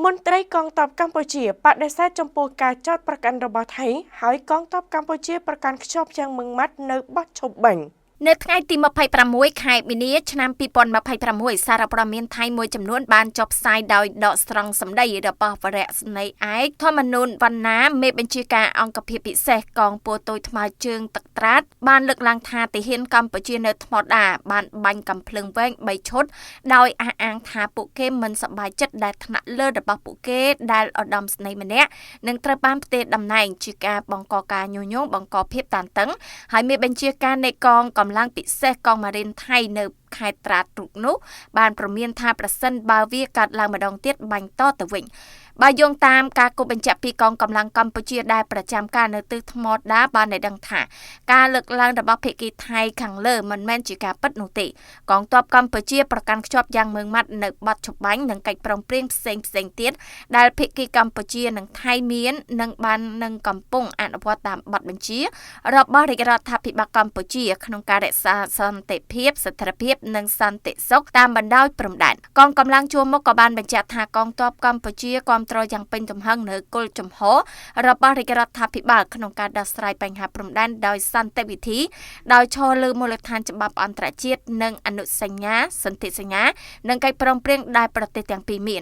មន្ត្រីកងទ័ពកម្ពុជាបដិសេធចំពោះការចោទប្រកាន់របស់ថៃហើយកងទ័ពកម្ពុជាប្រកាន់ខ្ជាប់យ៉ាងម៉ឺងម៉ាត់នៅបោះឈប់បាញ់នៅថ្ងៃទី26ខែមីនាឆ្នាំ2026សារព័ត៌មានថៃមួយចំនួនបានចុះផ្សាយដោយដកស្រង់សម្ដីរបស់វរៈស្នេហ៍ឯកធម្មនូនវណ្ណាមេបញ្ជាការអង្គភាពពិសេសកងពលតូចថ្មើរជើងទឹកត្រាតបានលើកឡើងថាទាហានកម្ពុជានៅថ្មដាបានបាញ់កាំភ្លើងវែង3ឈុតដោយអះអាងថាពួកគេមិនសប្បាយចិត្តដែលថ្នាក់លើរបស់ពួកគេដែលឧត្តមស្នេហ៍ម្នាក់នឹងត្រូវបានផ្ទេរតំណែងជាការបង្កការញុះញង់បង្កភាពតានតឹងហើយមានបញ្ជាការនៃកងកម្លាំងពិសេសកងម៉ារីនថៃនៅខេត្តត្រាតរូបនោះបានប្រមានថាប្រសិនបើវាកាត់ឡើងម្ដងទៀតបាញ់តទៅវិញបើយោងតាមការគូបញ្ជាក់ពីកងកម្លាំងកម្ពុជាដែលប្រចាំការនៅទិសថ្មដាបានឲ្យដឹងថាការលើកឡើងរបស់ភាគីថៃខាងលើមិនមែនជាការពិតនោះទេកងទ័ពកម្ពុជាប្រកាន់ខ្ជាប់យ៉ាងម៉ឺងម៉ាត់នៅបទច្បាញ់និងកិច្ចប្រឹងប្រែងផ្សេងទៀតដែលភាគីកម្ពុជានិងថៃមាននិងកំពុងអនុវត្តតាមបទបញ្ជារបស់រាជរដ្ឋាភិបាលកម្ពុជាក្នុងការរក្សាសន្តិភាពស្ថិរភាពនិងសន្តិសុខតាមបណ្ដោយព្រំដែនកងកម្លាំងជួរមុខក៏បានបញ្ជាក់ថាកងទ័ពកម្ពុជាគាំទ្រយ៉ាងពេញទំហឹងនៅគោលជំហររបស់រាជរដ្ឋាភិបាលក្នុងការដោះស្រាយបញ្ហាព្រំដែនដោយសន្តិវិធីដោយឈរលើមូលដ្ឋានច្បាប់អន្តរជាតិនិងអនុសញ្ញាសន្ធិសញ្ញានិងកិច្ចព្រមព្រៀងដែលប្រទេសទាំងពីរមាន